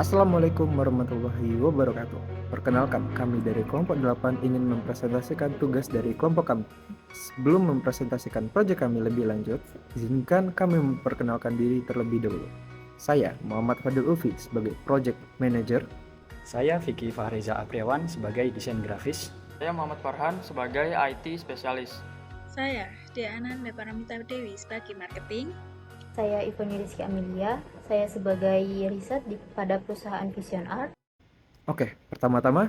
Assalamualaikum warahmatullahi wabarakatuh. Perkenalkan, kami dari kelompok 8 ingin mempresentasikan tugas dari kelompok kami. Sebelum mempresentasikan proyek kami lebih lanjut, izinkan kami memperkenalkan diri terlebih dahulu. Saya Muhammad Fadil Ufi sebagai Project Manager. Saya Vicky Fahreza Apriawan sebagai desain grafis. Saya Muhammad Farhan sebagai IT spesialis. Saya Diana Paramita Dewi sebagai marketing. Saya Ivoni Rizky Amelia, saya sebagai riset pada perusahaan Vision Art. Oke, pertama-tama,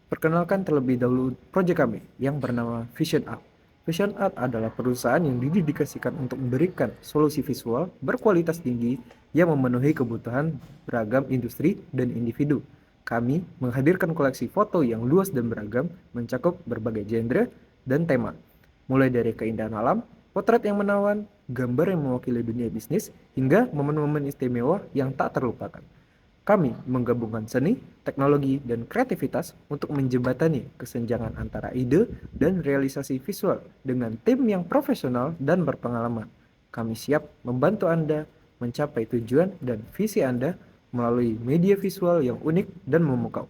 perkenalkan terlebih dahulu proyek kami yang bernama Vision Art. Vision Art adalah perusahaan yang didedikasikan untuk memberikan solusi visual berkualitas tinggi yang memenuhi kebutuhan beragam industri dan individu. Kami menghadirkan koleksi foto yang luas dan beragam, mencakup berbagai genre dan tema, mulai dari keindahan alam, potret yang menawan, gambar yang mewakili dunia bisnis, hingga momen-momen istimewa yang tak terlupakan. Kami menggabungkan seni, teknologi, dan kreativitas untuk menjembatani kesenjangan antara ide dan realisasi visual dengan tim yang profesional dan berpengalaman. Kami siap membantu Anda mencapai tujuan dan visi Anda melalui media visual yang unik dan memukau.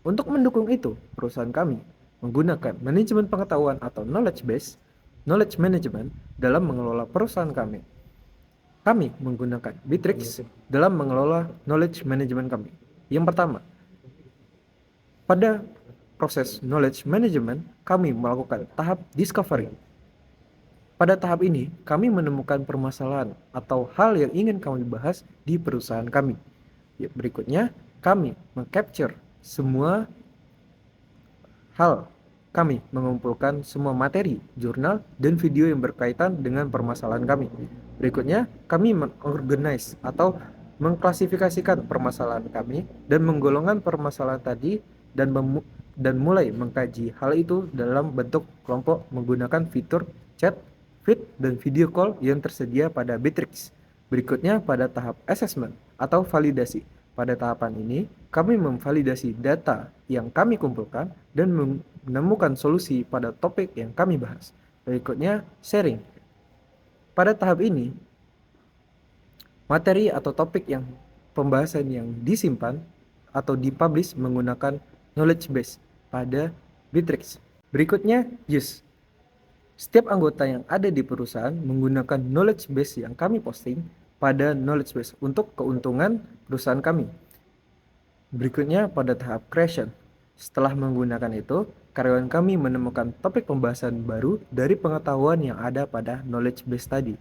Untuk mendukung itu, perusahaan kami menggunakan manajemen pengetahuan atau knowledge management dalam mengelola perusahaan kami. Kami menggunakan Bitrix dalam mengelola knowledge management kami. Yang pertama, pada proses knowledge management, kami melakukan tahap discovery. Pada tahap ini, kami menemukan permasalahan atau hal yang ingin kami bahas di perusahaan kami. Berikutnya, kami mengcapture semua hal. Kami mengumpulkan semua materi, jurnal, dan video yang berkaitan dengan permasalahan kami. Berikutnya, kami mengorganize atau mengklasifikasikan permasalahan kami dan menggolongkan permasalahan tadi dan mulai mengkaji hal itu dalam bentuk kelompok menggunakan fitur chat, feed, dan video call yang tersedia pada Bitrix. Berikutnya pada tahap assessment atau validasi. Pada tahapan ini, kami memvalidasi data yang kami kumpulkan dan menemukan solusi pada topik yang kami bahas. Berikutnya, sharing. Pada tahap ini, materi atau topik yang pembahasan yang disimpan atau dipublish menggunakan knowledge base pada Bitrix. Berikutnya, use. Setiap anggota yang ada di perusahaan menggunakan knowledge base yang kami posting pada knowledge base untuk keuntungan perusahaan kami. Berikutnya pada tahap creation. Setelah menggunakan itu, karyawan kami menemukan topik pembahasan baru dari pengetahuan yang ada pada knowledge base tadi.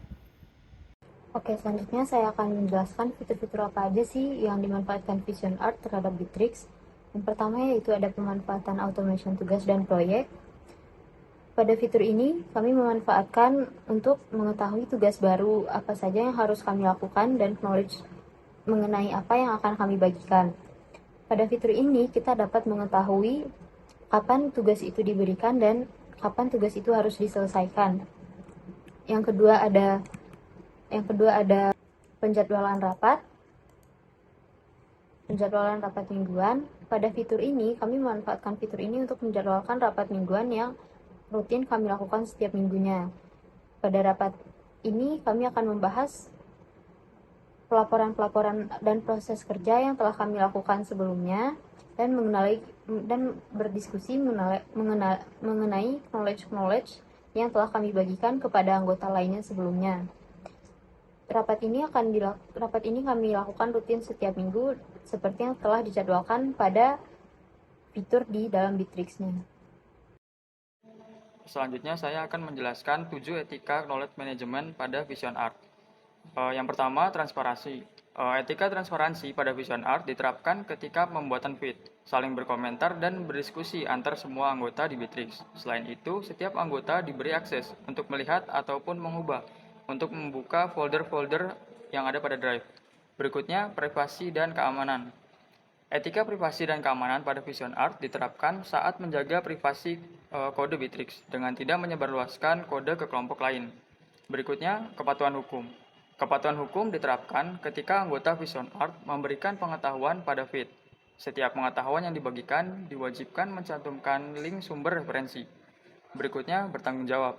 Oke, selanjutnya saya akan menjelaskan fitur-fitur apa aja sih yang dimanfaatkan Vision Art terhadap Bitrix. Yang pertama yaitu ada pemanfaatan automation tugas dan proyek. Pada fitur ini, kami memanfaatkan untuk mengetahui tugas baru apa saja yang harus kami lakukan dan knowledge mengenai apa yang akan kami bagikan. Pada fitur ini, kita dapat mengetahui kapan tugas itu diberikan dan kapan tugas itu harus diselesaikan. Yang kedua ada penjadwalan rapat mingguan. Pada fitur ini, kami memanfaatkan fitur ini untuk menjadwalkan rapat mingguan yang rutin kami lakukan setiap minggunya. Pada rapat ini, kami akan membahas pelaporan-pelaporan dan proses kerja yang telah kami lakukan sebelumnya dan berdiskusi mengenai knowledge yang telah kami bagikan kepada anggota lainnya sebelumnya. Rapat ini kami lakukan rutin setiap minggu seperti yang telah dijadwalkan pada fitur di dalam Bitrix-nya. Selanjutnya saya akan menjelaskan 7 etika knowledge management pada Vision Art. Yang pertama, transparansi. Etika transparansi pada Vision Art diterapkan ketika pembuatan feed, saling berkomentar dan berdiskusi antar semua anggota di Bitrix. Selain itu, setiap anggota diberi akses untuk melihat ataupun mengubah untuk membuka folder-folder yang ada pada Drive. Berikutnya, privasi dan keamanan. Etika privasi dan keamanan pada Vision Art diterapkan saat menjaga privasi kode Bitrix dengan tidak menyebarluaskan kode ke kelompok lain. Berikutnya, kepatuhan hukum. Kepatuhan hukum diterapkan ketika anggota Vision Art memberikan pengetahuan pada feed. Setiap pengetahuan yang dibagikan diwajibkan mencantumkan link sumber referensi. Berikutnya, bertanggung jawab.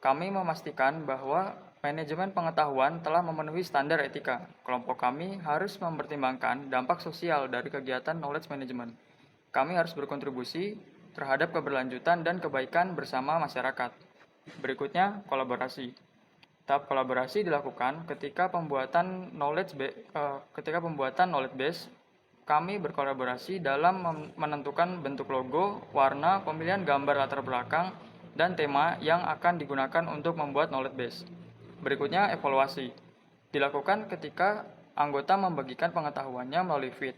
Kami memastikan bahwa Manajemen pengetahuan telah memenuhi standar etika. Kelompok kami harus mempertimbangkan dampak sosial dari kegiatan knowledge management. Kami harus berkontribusi terhadap keberlanjutan dan kebaikan bersama masyarakat. Berikutnya, kolaborasi. Tahap kolaborasi dilakukan ketika pembuatan knowledge base. Kami berkolaborasi dalam menentukan bentuk logo, warna, pemilihan gambar latar belakang, dan tema yang akan digunakan untuk membuat knowledge base. Berikutnya, evaluasi. Dilakukan ketika anggota membagikan pengetahuannya melalui feed.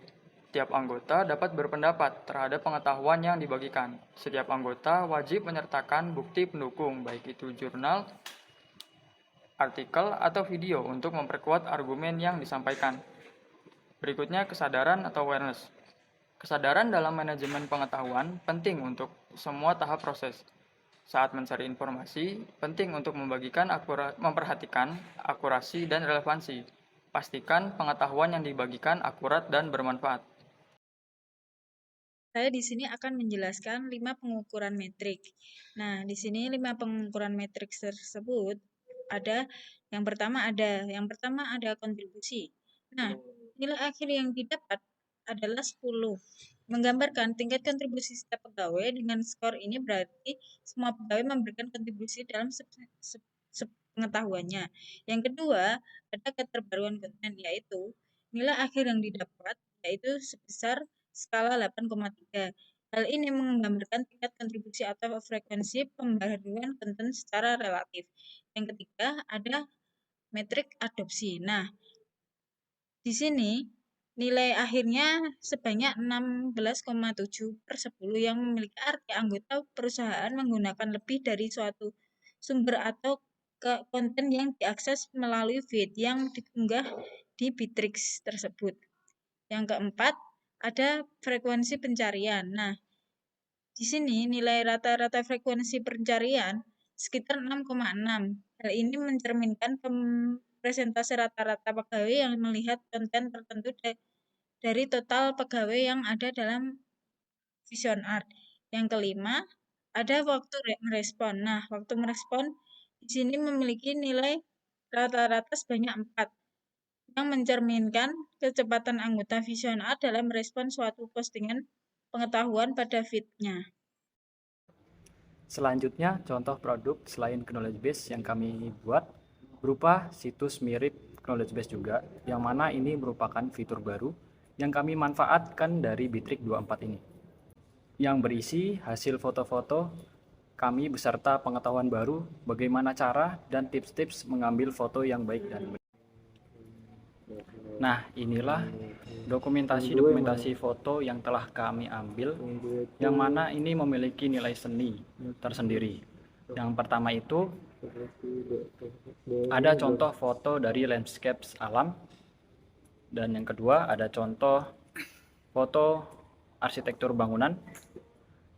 Tiap anggota dapat berpendapat terhadap pengetahuan yang dibagikan. Setiap anggota wajib menyertakan bukti pendukung, baik itu jurnal, artikel, atau video untuk memperkuat argumen yang disampaikan. Berikutnya, kesadaran atau awareness. Kesadaran dalam manajemen pengetahuan penting untuk semua tahap proses. Saat mencari informasi, penting untuk memperhatikan akurasi dan relevansi. Pastikan pengetahuan yang dibagikan akurat dan bermanfaat. Saya di sini akan menjelaskan 5 pengukuran metrik. Nah, di sini 5 pengukuran metrik tersebut yang pertama ada kontribusi. Nah, nilai akhir yang didapat adalah 10. Menggambarkan tingkat kontribusi setiap pegawai. Dengan skor ini berarti semua pegawai memberikan kontribusi dalam pengetahuannya. Yang kedua, ada keterbaruan konten, yaitu nilai akhir yang didapat yaitu sebesar skala 8,3. Hal ini menggambarkan tingkat kontribusi atau frekuensi pembaharuan konten secara relatif. Yang ketiga, ada metrik adopsi. Nah, di sini nilai akhirnya sebanyak 16,7/10 yang memiliki arti anggota perusahaan menggunakan lebih dari suatu sumber atau konten yang diakses melalui feed yang diunggah di Bittrex tersebut. Yang keempat, ada frekuensi pencarian. Nah, di sini nilai rata-rata frekuensi pencarian sekitar 6,6. Hal ini mencerminkan presentase rata-rata pegawai yang melihat konten tertentu dari total pegawai yang ada dalam Vision Art. Yang kelima, ada waktu merespon. Nah, waktu merespon di sini memiliki nilai rata-rata sebanyak 4 yang mencerminkan kecepatan anggota Vision Art dalam merespon suatu postingan pengetahuan pada feed-nya. Selanjutnya, contoh produk selain knowledge base yang kami buat berupa situs mirip knowledge base juga, yang mana ini merupakan fitur baru yang kami manfaatkan dari Bittrex 24 ini, yang berisi hasil foto-foto kami beserta pengetahuan baru bagaimana cara dan tips-tips mengambil foto yang baik dan benar. Nah, inilah dokumentasi foto yang telah kami ambil, yang mana ini memiliki nilai seni tersendiri. Yang pertama itu ada contoh foto dari landscapes alam, dan yang kedua ada contoh foto arsitektur bangunan.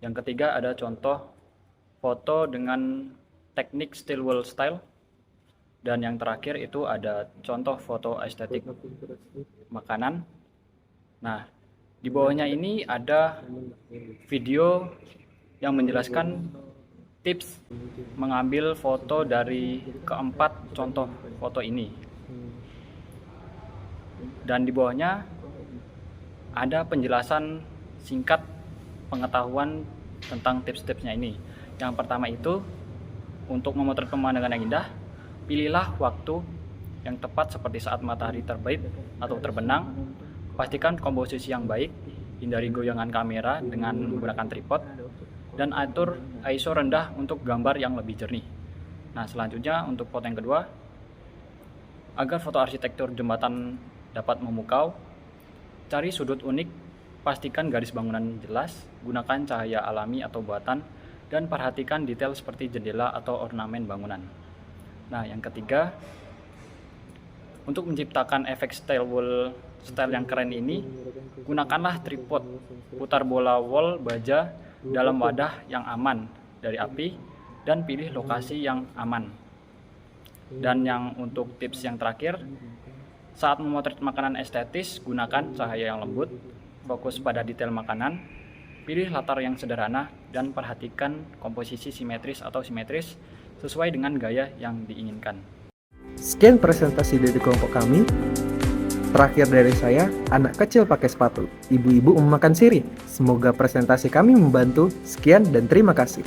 Yang ketiga ada contoh foto dengan teknik still wall style, dan yang terakhir itu ada contoh foto estetik makanan. Nah, di bawahnya ini ada video yang menjelaskan tips mengambil foto dari keempat contoh foto ini. Dan di bawahnya ada penjelasan singkat pengetahuan tentang tips-tipsnya ini. Yang pertama itu, untuk memotret pemandangan yang indah, pilihlah waktu yang tepat seperti saat matahari terbit atau terbenang. Pastikan komposisi yang baik, hindari goyangan kamera dengan menggunakan tripod, dan atur ISO rendah untuk gambar yang lebih jernih. Nah, selanjutnya untuk foto yang kedua, agar foto arsitektur jembatan dapat memukau, cari sudut unik, pastikan garis bangunan jelas, gunakan cahaya alami atau buatan, dan perhatikan detail seperti jendela atau ornamen bangunan. Nah, yang ketiga, untuk menciptakan efek style yang keren ini, gunakanlah tripod, putar bola wall baja dalam wadah yang aman dari api, dan pilih lokasi yang aman. Dan yang untuk tips yang terakhir, saat memotret makanan estetis, gunakan cahaya yang lembut, fokus pada detail makanan, pilih latar yang sederhana, dan perhatikan komposisi simetris atau simetris sesuai dengan gaya yang diinginkan. Sekian presentasi dari kelompok kami. Terakhir dari saya, anak kecil pakai sepatu, ibu-ibu memakan sirih. Semoga presentasi kami membantu. Sekian dan terima kasih.